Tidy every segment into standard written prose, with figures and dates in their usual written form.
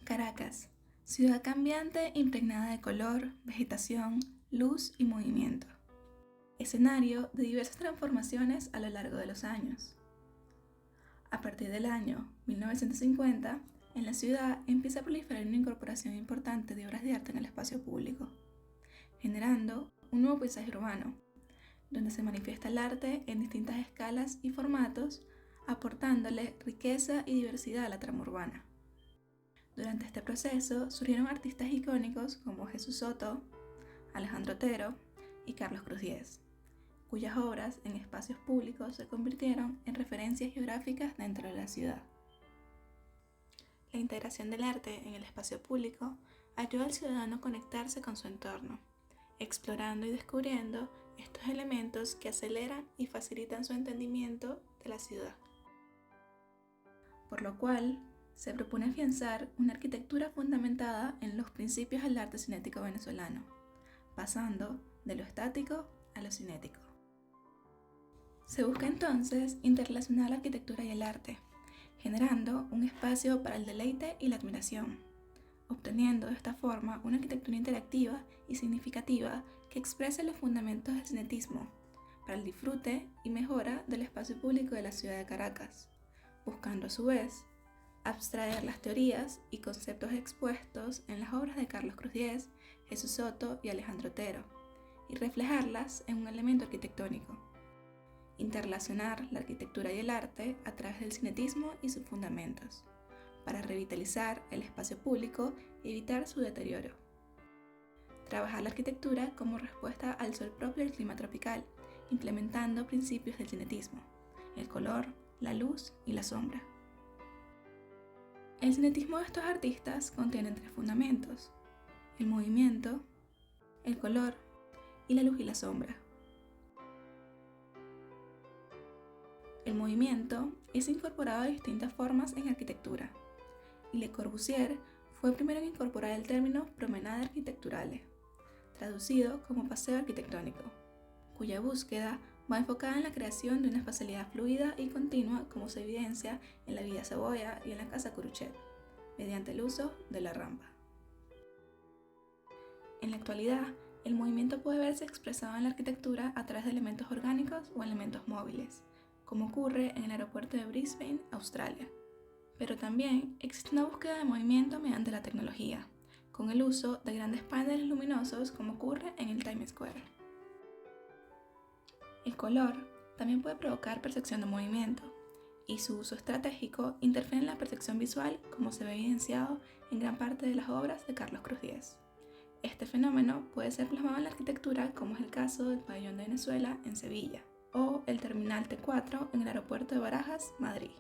Caracas, ciudad cambiante impregnada de color, vegetación, luz y movimiento. Escenario de diversas transformaciones a lo largo de los años. A partir del año 1950, en la ciudad empieza a proliferar una incorporación importante de obras de arte en el espacio público, generando un nuevo paisaje urbano, donde se manifiesta el arte en distintas escalas y formatos, aportándole riqueza y diversidad a la trama urbana. Durante este proceso surgieron artistas icónicos como Jesús Soto, Alejandro Otero y Carlos Cruz Diez, cuyas obras en espacios públicos se convirtieron en referencias geográficas dentro de la ciudad. La integración del arte en el espacio público ayuda al ciudadano a conectarse con su entorno, explorando y descubriendo estos elementos que aceleran y facilitan su entendimiento de la ciudad. Por lo cual, se propone afianzar una arquitectura fundamentada en los principios del arte cinético venezolano, pasando de lo estático a lo cinético. Se busca entonces interrelacionar la arquitectura y el arte, generando un espacio para el deleite y la admiración, obteniendo de esta forma una arquitectura interactiva y significativa que exprese los fundamentos del cinetismo para el disfrute y mejora del espacio público de la ciudad de Caracas, buscando a su vez abstraer las teorías y conceptos expuestos en las obras de Carlos Cruz Diez, Jesús Soto y Alejandro Otero, y reflejarlas en un elemento arquitectónico. Interrelacionar la arquitectura y el arte a través del cinetismo y sus fundamentos, para revitalizar el espacio público y evitar su deterioro. Trabajar la arquitectura como respuesta al sol propio del clima tropical, implementando principios del cinetismo, el color, la luz y la sombra. El cinetismo de estos artistas contiene tres fundamentos: el movimiento, el color y la luz y la sombra. El movimiento es incorporado de distintas formas en arquitectura, y Le Corbusier fue el primero en incorporar el término promenade architecturale, traducido como paseo arquitectónico, cuya búsqueda va enfocada en la creación de una espacialidad fluida y continua como se evidencia en la Villa Savoia y en la Casa Curuchet, mediante el uso de la rampa. En la actualidad, el movimiento puede verse expresado en la arquitectura a través de elementos orgánicos o elementos móviles, como ocurre en el aeropuerto de Brisbane, Australia. Pero también existe una búsqueda de movimiento mediante la tecnología, con el uso de grandes paneles luminosos como ocurre en el Times Square. El color también puede provocar percepción de movimiento, y su uso estratégico interfiere en la percepción visual como se ve evidenciado en gran parte de las obras de Carlos Cruz Diez. Este fenómeno puede ser plasmado en la arquitectura como es el caso del Pabellón de Venezuela en Sevilla, o el Terminal T4 en el aeropuerto de Barajas, Madrid,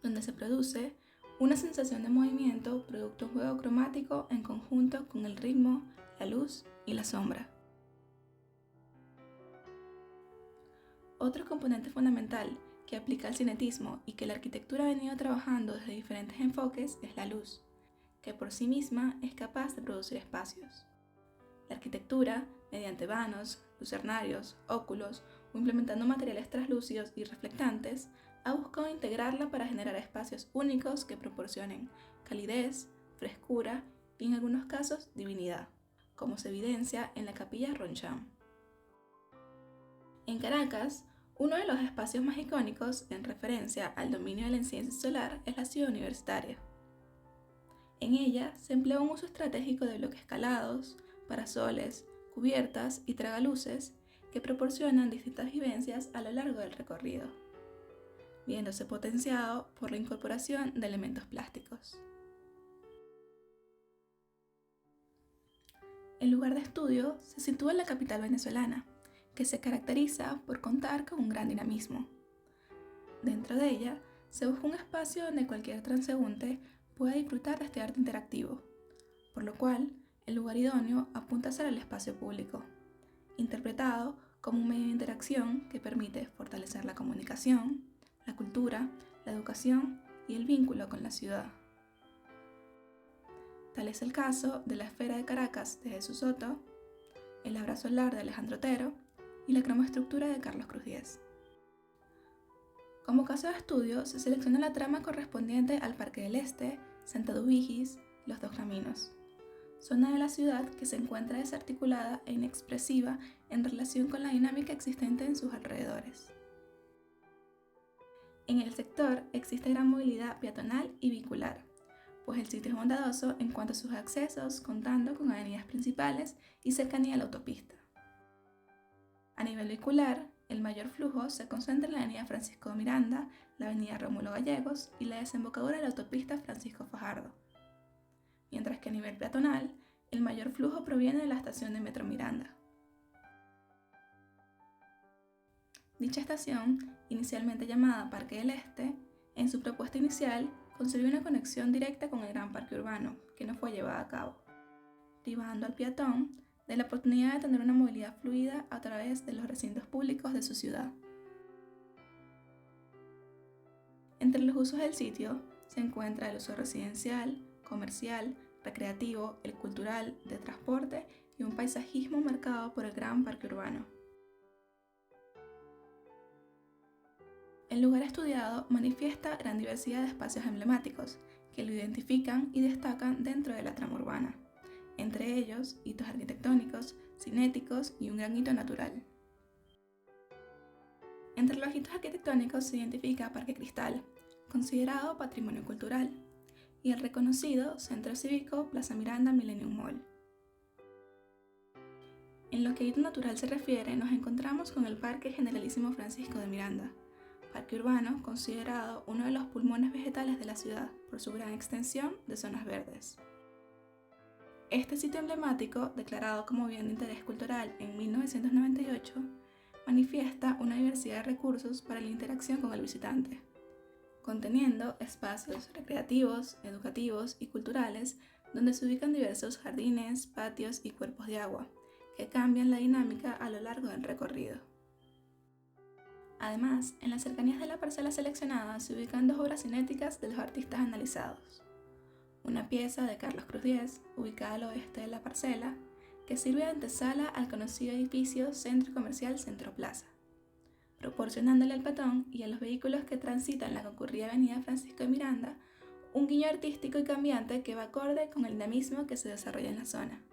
donde se produce una sensación de movimiento producto de un juego cromático en conjunto con el ritmo, la luz y la sombra. Otro componente fundamental que aplica al cinetismo y que la arquitectura ha venido trabajando desde diferentes enfoques es la luz, que por sí misma es capaz de producir espacios. La arquitectura, mediante vanos, lucernarios, óculos o implementando materiales translúcidos y reflectantes, ha buscado integrarla para generar espacios únicos que proporcionen calidez, frescura y en algunos casos divinidad, como se evidencia en la Capilla Roncham. En Caracas, uno de los espacios más icónicos en referencia al dominio de la incidencia solar es la ciudad universitaria. En ella se emplea un uso estratégico de bloques escalados, parasoles, cubiertas y tragaluces que proporcionan distintas vivencias a lo largo del recorrido, viéndose potenciado por la incorporación de elementos plásticos. El lugar de estudio se sitúa en la capital venezolana, que se caracteriza por contar con un gran dinamismo. Dentro de ella se busca un espacio donde cualquier transeúnte pueda disfrutar de este arte interactivo, por lo cual el lugar idóneo apunta a ser el espacio público, interpretado como un medio de interacción que permite fortalecer la comunicación, la cultura, la educación y el vínculo con la ciudad. Tal es el caso de la Esfera de Caracas de Jesús Soto, el Abrazo Solar de Alejandro Otero y la cromoestructura de Carlos Cruz Diez. Como caso de estudio, se selecciona la trama correspondiente al Parque del Este, Santa Dubigis, Los Dos Caminos, zona de la ciudad que se encuentra desarticulada e inexpresiva en relación con la dinámica existente en sus alrededores. En el sector existe gran movilidad peatonal y vehicular, pues el sitio es bondadoso en cuanto a sus accesos, contando con avenidas principales y cercanía a la autopista. A nivel vehicular, el mayor flujo se concentra en la avenida Francisco de Miranda, la avenida Rómulo Gallegos y la desembocadura de la autopista Francisco Fajardo. Mientras que a nivel peatonal, el mayor flujo proviene de la estación de Metro Miranda. Dicha estación, inicialmente llamada Parque del Este, en su propuesta inicial concibió una conexión directa con el Gran Parque Urbano, que no fue llevada a cabo, privando al peatón de la oportunidad de tener una movilidad fluida a través de los recintos públicos de su ciudad. Entre los usos del sitio se encuentra el uso residencial, comercial, recreativo, el cultural, de transporte y un paisajismo marcado por el Gran Parque Urbano. El lugar estudiado manifiesta gran diversidad de espacios emblemáticos que lo identifican y destacan dentro de la trama urbana, entre ellos hitos arquitectónicos, cinéticos y un gran hito natural. Entre los hitos arquitectónicos se identifica Parque Cristal, considerado patrimonio cultural, y el reconocido Centro Cívico Plaza Miranda Millennium Mall. En lo que a hito natural se refiere, nos encontramos con el Parque Generalísimo Francisco de Miranda, parque urbano considerado uno de los pulmones vegetales de la ciudad por su gran extensión de zonas verdes. Este sitio emblemático, declarado como bien de interés cultural en 1998, manifiesta una diversidad de recursos para la interacción con el visitante, conteniendo espacios recreativos, educativos y culturales donde se ubican diversos jardines, patios y cuerpos de agua, que cambian la dinámica a lo largo del recorrido. Además, en las cercanías de la parcela seleccionada se ubican dos obras cinéticas de los artistas analizados. Una pieza de Carlos Cruz Diez, ubicada al oeste de la parcela, que sirve de antesala al conocido edificio Centro Comercial Centro Plaza, proporcionándole al peatón y a los vehículos que transitan la concurrida avenida Francisco de Miranda un guiño artístico y cambiante que va acorde con el dinamismo que se desarrolla en la zona.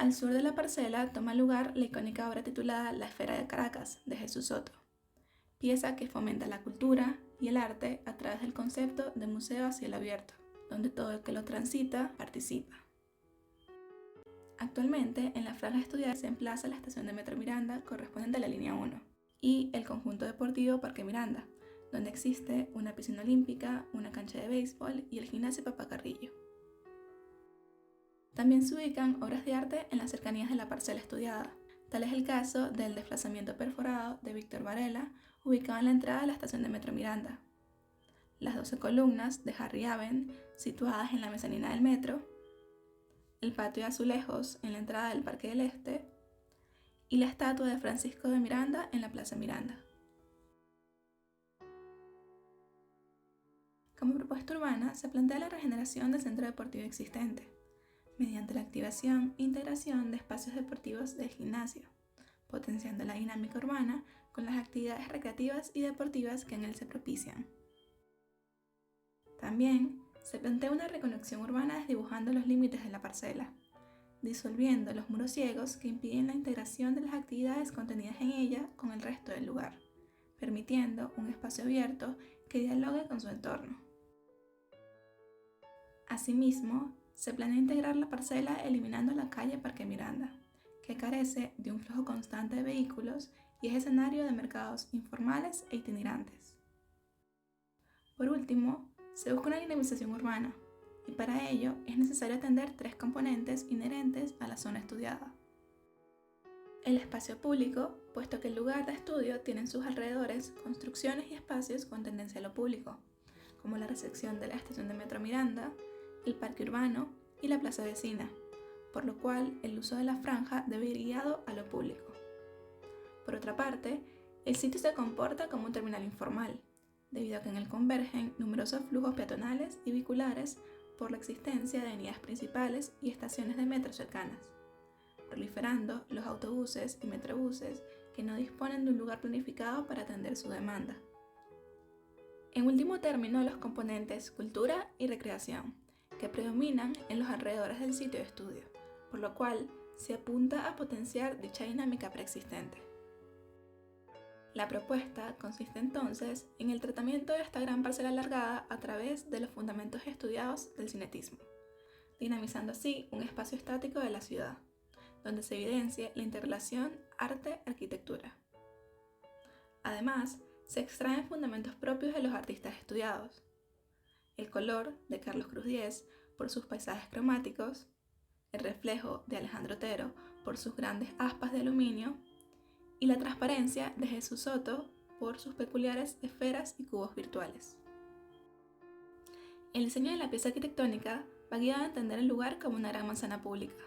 Al sur de la parcela toma lugar la icónica obra titulada La Esfera de Caracas, de Jesús Soto, pieza que fomenta la cultura y el arte a través del concepto de museo a cielo abierto, donde todo el que lo transita participa. Actualmente, en la franja estudiada se emplaza la estación de Metro Miranda correspondiente a la línea 1 y el conjunto deportivo Parque Miranda, donde existe una piscina olímpica, una cancha de béisbol y el gimnasio Papá Carrillo. También se ubican obras de arte en las cercanías de la parcela estudiada. Tal es el caso del desplazamiento perforado de Víctor Varela, ubicado en la entrada de la estación de Metro Miranda, las 12 columnas de Harry Aben, situadas en la mezanina del metro, el patio de azulejos en la entrada del Parque del Este y la estatua de Francisco de Miranda en la Plaza Miranda. Como propuesta urbana, se plantea la regeneración del centro deportivo existente, mediante la activación e integración de espacios deportivos del gimnasio, potenciando la dinámica urbana con las actividades recreativas y deportivas que en él se propician. También se plantea una reconexión urbana desdibujando los límites de la parcela, disolviendo los muros ciegos que impiden la integración de las actividades contenidas en ella con el resto del lugar, permitiendo un espacio abierto que dialogue con su entorno. Asimismo, se planea integrar la parcela eliminando la calle Parque Miranda, que carece de un flujo constante de vehículos y es escenario de mercados informales e itinerantes. Por último, se busca una dinamización urbana, y para ello es necesario atender tres componentes inherentes a la zona estudiada. El espacio público, puesto que el lugar de estudio tiene en sus alrededores construcciones y espacios con tendencia a lo público, como la recepción de la estación de Metro Miranda, el parque urbano y la plaza vecina, por lo cual el uso de la franja debe ir guiado a lo público. Por otra parte, el sitio se comporta como un terminal informal, debido a que en él convergen numerosos flujos peatonales y vehiculares por la existencia de avenidas principales y estaciones de metro cercanas, proliferando los autobuses y metrobuses que no disponen de un lugar planificado para atender su demanda. En último término, los componentes cultura y recreación, que predominan en los alrededores del sitio de estudio, por lo cual se apunta a potenciar dicha dinámica preexistente. La propuesta consiste entonces en el tratamiento de esta gran parcela alargada a través de los fundamentos estudiados del cinetismo, dinamizando así un espacio estático de la ciudad, donde se evidencia la interrelación arte-arquitectura. Además, se extraen fundamentos propios de los artistas estudiados. El color, de Carlos Cruz Diez, por sus paisajes cromáticos, el reflejo, de Alejandro Otero, por sus grandes aspas de aluminio, y la transparencia, de Jesús Soto, por sus peculiares esferas y cubos virtuales. El diseño de la pieza arquitectónica va guiado a entender el lugar como una gran manzana pública,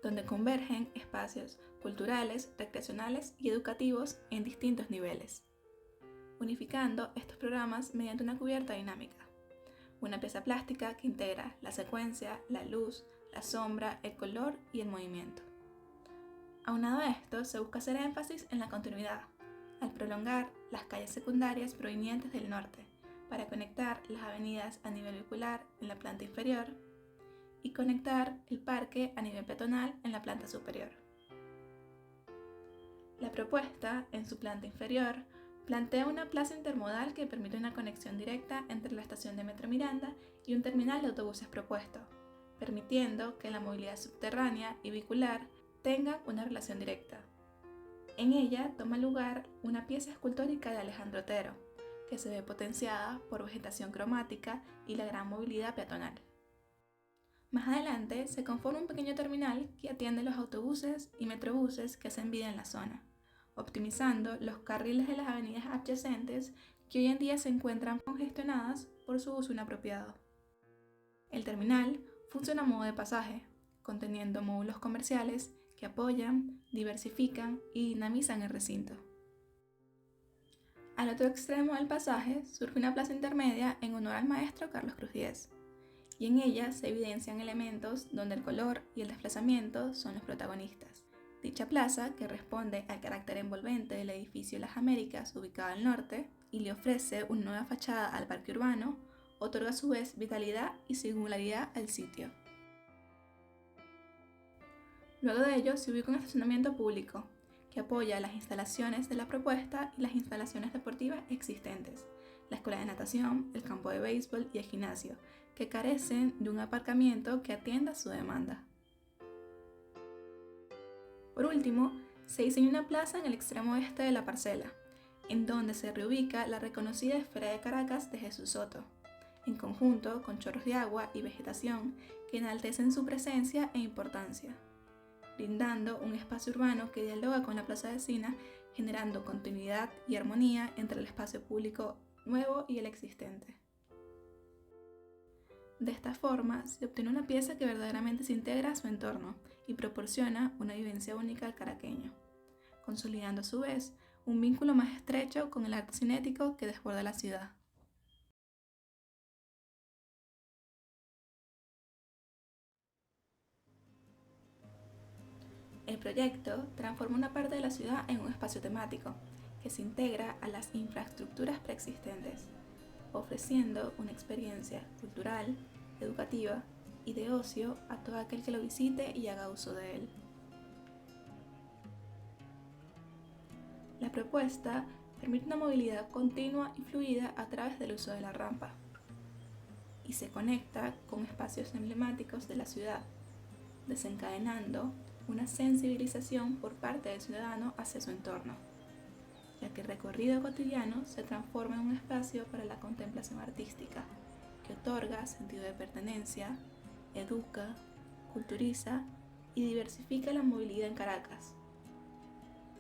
donde convergen espacios culturales, recreacionales y educativos en distintos niveles, unificando estos programas mediante una cubierta dinámica, una pieza plástica que integra la secuencia, la luz, la sombra, el color y el movimiento. Aunado a esto, se busca hacer énfasis en la continuidad, al prolongar las calles secundarias provenientes del norte, para conectar las avenidas a nivel vehicular en la planta inferior y conectar el parque a nivel peatonal en la planta superior. La propuesta, en su planta inferior, plantea una plaza intermodal que permite una conexión directa entre la estación de Metro Miranda y un terminal de autobuses propuesto, permitiendo que la movilidad subterránea y vehicular tengan una relación directa. En ella toma lugar una pieza escultórica de Alejandro Otero, que se ve potenciada por vegetación cromática y la gran movilidad peatonal. Más adelante se conforma un pequeño terminal que atiende los autobuses y metrobuses que hacen vida en la zona, optimizando los carriles de las avenidas adyacentes que hoy en día se encuentran congestionadas por su uso inapropiado. El terminal funciona a modo de pasaje, conteniendo módulos comerciales que apoyan, diversifican y dinamizan el recinto. Al otro extremo del pasaje surge una plaza intermedia en honor al maestro Carlos Cruz Diez, y en ella se evidencian elementos donde el color y el desplazamiento son los protagonistas. Dicha plaza, que responde al carácter envolvente del edificio Las Américas ubicado al norte y le ofrece una nueva fachada al parque urbano, otorga a su vez vitalidad y singularidad al sitio. Luego de ello se ubica un estacionamiento público, que apoya las instalaciones de la propuesta y las instalaciones deportivas existentes, la escuela de natación, el campo de béisbol y el gimnasio, que carecen de un aparcamiento que atienda su demanda. Por último, se diseña una plaza en el extremo este de la parcela, en donde se reubica la reconocida Esfera de Caracas de Jesús Soto, en conjunto con chorros de agua y vegetación que enaltecen su presencia e importancia, brindando un espacio urbano que dialoga con la plaza vecina, generando continuidad y armonía entre el espacio público nuevo y el existente. De esta forma, se obtiene una pieza que verdaderamente se integra a su entorno y proporciona una vivencia única al caraqueño, consolidando a su vez un vínculo más estrecho con el arte cinético que desborda la ciudad. El proyecto transforma una parte de la ciudad en un espacio temático que se integra a las infraestructuras preexistentes, ofreciendo una experiencia cultural, educativa y de ocio a todo aquel que lo visite y haga uso de él. La propuesta permite una movilidad continua y fluida a través del uso de la rampa y se conecta con espacios emblemáticos de la ciudad, desencadenando una sensibilización por parte del ciudadano hacia su entorno, ya que el recorrido cotidiano se transforma en un espacio para la contemplación artística, que otorga sentido de pertenencia, educa, culturiza y diversifica la movilidad en Caracas,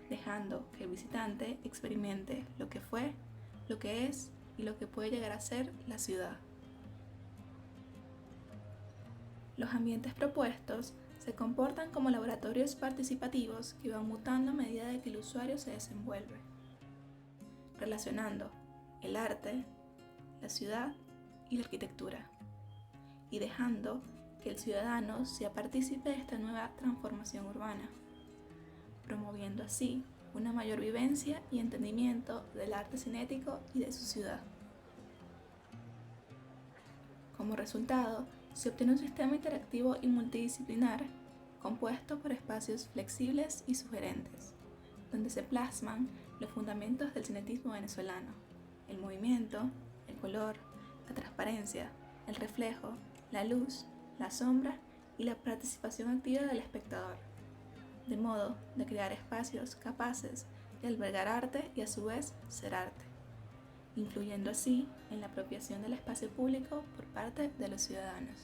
dejando que el visitante experimente lo que fue, lo que es y lo que puede llegar a ser la ciudad. Los ambientes propuestos se comportan como laboratorios participativos que van mutando a medida de que el usuario se desenvuelve, relacionando el arte, la ciudad y la arquitectura, y dejando que el ciudadano sea partícipe de esta nueva transformación urbana, promoviendo así una mayor vivencia y entendimiento del arte cinético y de su ciudad. Como resultado, se obtiene un sistema interactivo y multidisciplinar compuesto por espacios flexibles y sugerentes, donde se plasman los fundamentos del cinetismo venezolano: el movimiento, el color, la transparencia, el reflejo, la luz, la sombra y la participación activa del espectador, de modo de crear espacios capaces de albergar arte y a su vez ser arte, influyendo así en la apropiación del espacio público por parte de los ciudadanos.